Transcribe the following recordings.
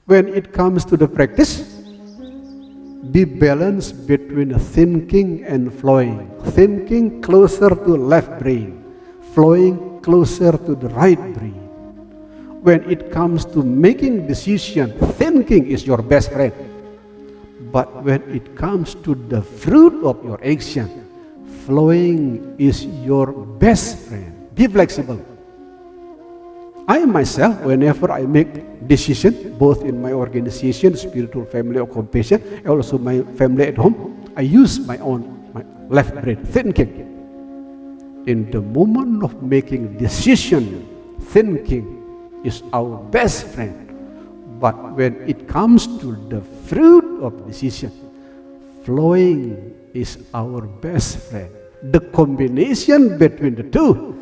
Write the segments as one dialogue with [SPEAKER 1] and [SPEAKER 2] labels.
[SPEAKER 1] When it comes to the practice, be balanced between thinking and flowing. Thinking closer to left brain, flowing closer to the right brain. When it comes to making decision, thinking is your best friend. But when it comes to the fruit of your action, flowing is your best friend. Be flexible. I myself, whenever I make decision, both in my organization, spiritual family or compassion, and also my family at home, I use my left brain, thinking. In the moment of making decision, thinking is our best friend. But when it comes to the fruit of decision, flowing is our best friend. The combination between the two,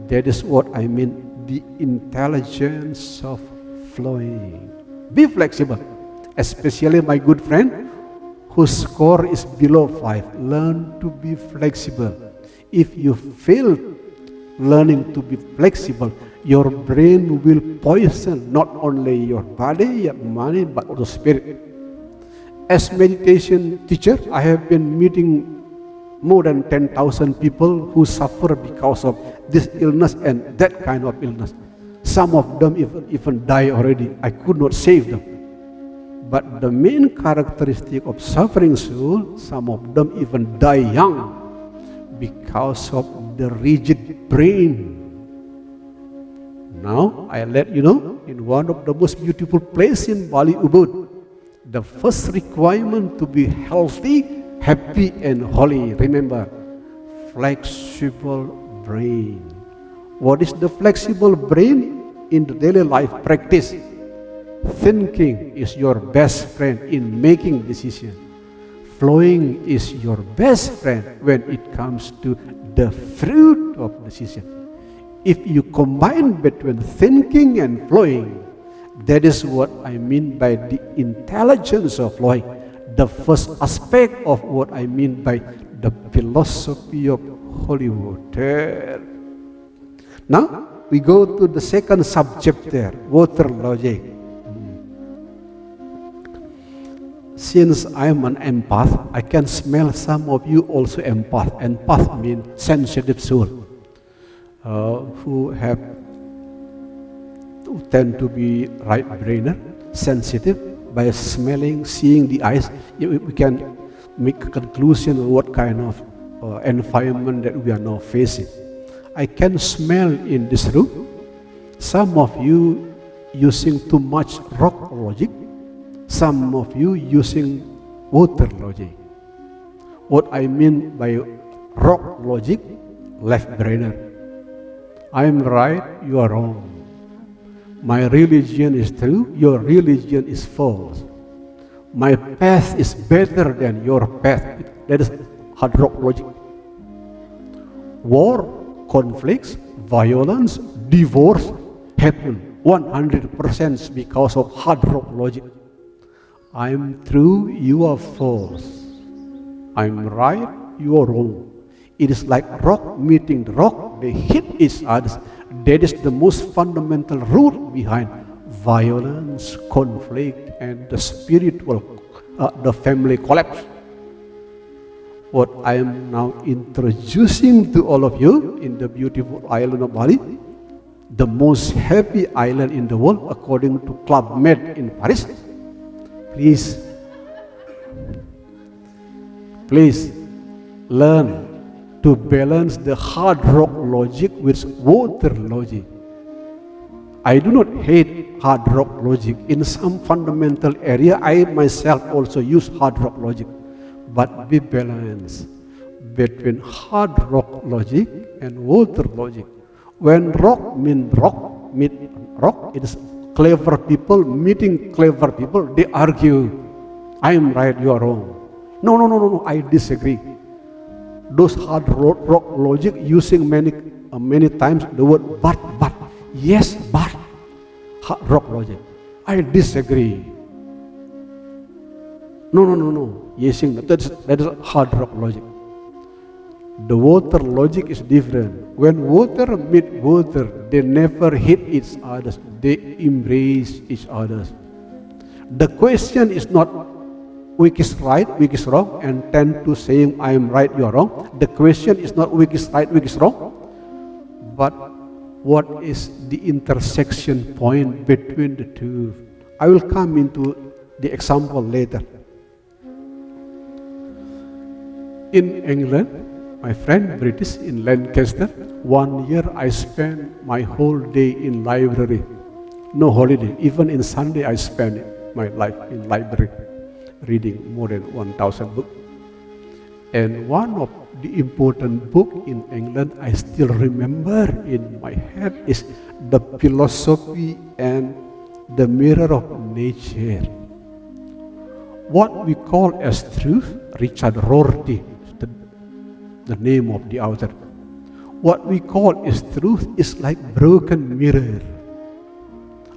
[SPEAKER 1] that is what I mean, the intelligence of flowing. Be flexible, especially my good friend whose score is below 5. Learn to be flexible. If you fail learning to be flexible, your brain will poison not only your body, your mind, but also spirit. As meditation teacher, I have been meeting more than 10,000 people who suffer because of this illness and that kind of illness. Some of them even die already. I could not save them. But the main characteristic of suffering soul, some of them even die young because of the rigid brain. Now, I let you know, in one of the most beautiful places in Bali, Ubud, the first requirement to be healthy, happy and holy, remember, flexible brain. What is the flexible brain in the daily life practice? Thinking is your best friend in making decisions. Flowing is your best friend when it comes to the fruit of decision. If you combine between thinking and flowing, that is what I mean by the intelligence of flowing. The first aspect of what I mean by the philosophy of holy water. Now, we go to the second subject there, water logic. Since I'm an empath, I can smell some of you also empath. Empath means sensitive soul, who tend to be right-brainer, sensitive. By smelling, seeing the eyes, we can make a conclusion of what kind of environment that we are now facing. I can smell in this room, some of you using too much rock logic, some of you using water logic. What I mean by rock logic, left-brainer. I am right, you are wrong. My religion is true, your religion is false. My path is better than your path. That is hard rock logic. War, conflicts, violence, divorce happen 100% because of hard rock logic. I'm true, you are false. I'm right, you are wrong. It is like rock meeting the rock, they hit each other. That is the most fundamental rule behind violence, conflict, and the spiritual, the family collapse. What I am now introducing to all of you in the beautiful island of Bali, the most happy island in the world according to Club Med in Paris. Please learn to balance the hard rock logic with water logic. I do not hate hard rock logic. In some fundamental area, I myself also use hard rock logic. But be balanced between hard rock logic and water logic. When rock means rock, it is clever people meeting clever people, they argue. I am right, you are wrong. No, I disagree. Those hard rock logic using many times the word but, yes, but, hard rock logic. I disagree. No. Yes, that is hard rock logic. The water logic is different. When water meet water, they never hit each other. They embrace each other. The question is not which is right, which is wrong, and tend to saying I am right, you are wrong. The question is not which is right, which is wrong, but what is the intersection point between the two. I will come into the example later. In England, my friend British in Lancaster, 1 year I spent my whole day in library. No holiday, even in Sunday I spent my life in library, reading more than 1,000 books. And one of the important book in England I still remember in my head is The Philosophy and the Mirror of Nature. What we call as truth, Richard Rorty, the name of the author. What we call as truth is like broken mirror.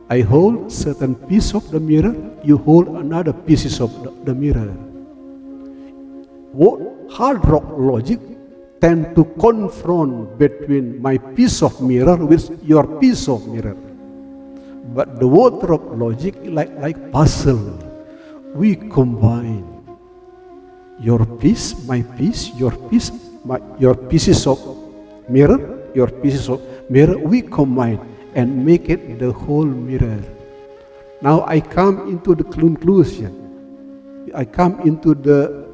[SPEAKER 1] I hold certain piece of the mirror, you hold another pieces of the mirror. What hard rock logic tend to confront between my piece of mirror with your piece of mirror. But the water of logic like puzzle. We combine your piece, my piece, your piece, your pieces of mirror, your pieces of mirror, we combine and make it the whole mirror. Now I come into the conclusion. I come into the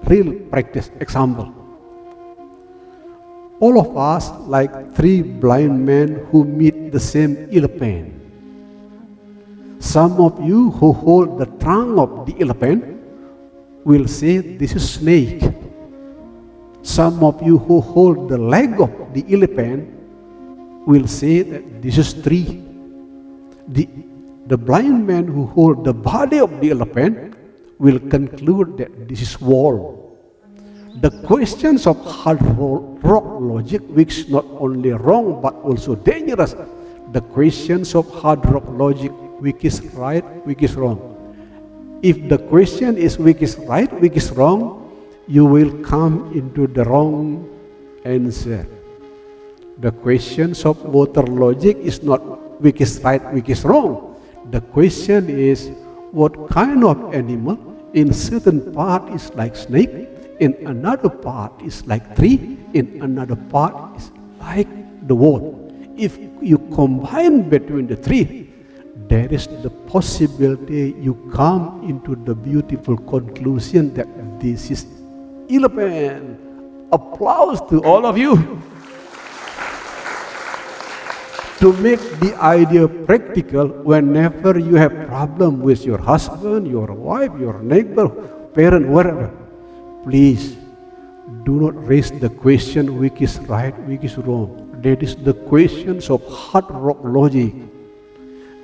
[SPEAKER 1] real practice example. All of us like three blind men who meet the same elephant. Some of you who hold the trunk of the elephant will say this is snake. Some of you who hold the leg of the elephant will say that this is tree. The blind man who hold the body of the elephant will conclude that this is wall. The questions of hard rock logic, which is not only wrong but also dangerous. The questions of hard rock logic, which is right, which is wrong. If the question is which is right, which is wrong, you will come into the wrong answer. The questions of water logic is not which is right, which is wrong. The question is what kind of animal in certain part is like snake, in another part is like tree, in another part is like the wall. If you combine between the three, there is the possibility you come into the beautiful conclusion that this is elephant. Applause to all of you. To make the idea practical, whenever you have problem with your husband, your wife, your neighbor, parent, whatever, please do not raise the question which is right, which is wrong. That is the questions of hard rock logic.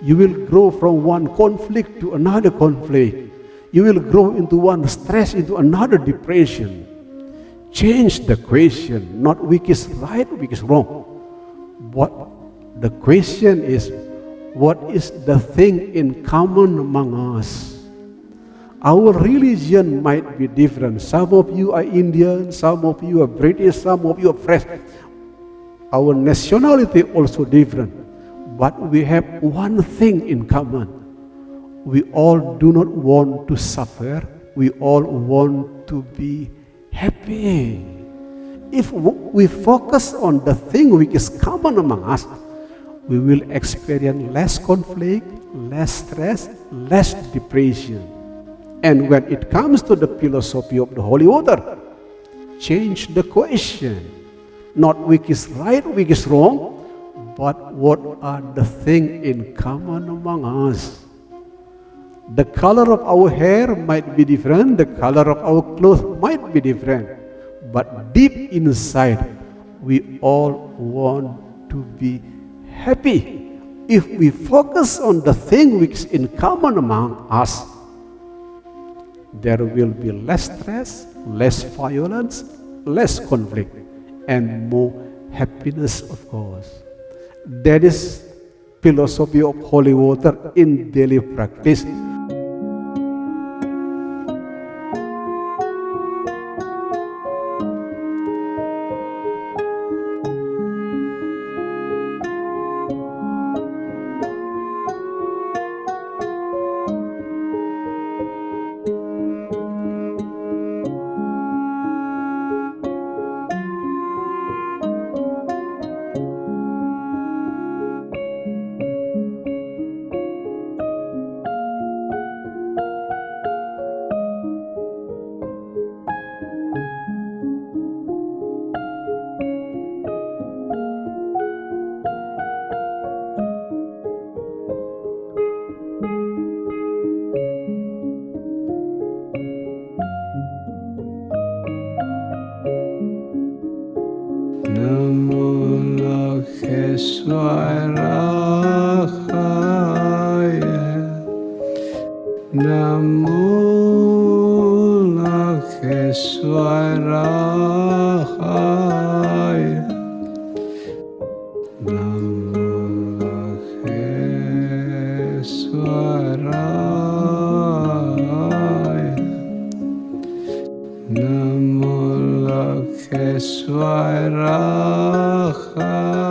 [SPEAKER 1] You will grow from one conflict to another conflict. You will grow into one stress, into another depression. Change the question, not which is right, which is wrong. But the question is, what is the thing in common among us? Our religion might be different. Some of you are Indian, some of you are British, some of you are French. Our nationality also different. But we have one thing in common. We all do not want to suffer. We all want to be happy. If we focus on the thing which is common among us, we will experience less conflict, less stress, less depression. And when it comes to the philosophy of the holy water, change the question. Not which is right, which is wrong, but what are the things in common among us? The color of our hair might be different, the color of our clothes might be different, but deep inside, we all want to be happy. If we focus on the thing which is in common among us, there will be less stress, less violence, less conflict, and more happiness, of course. That is philosophy of holy water in daily practice.
[SPEAKER 2] Lakheswaraya, Namo Lakheswaraya, Namo Lakheswaraya, Namo Lakheswaraya.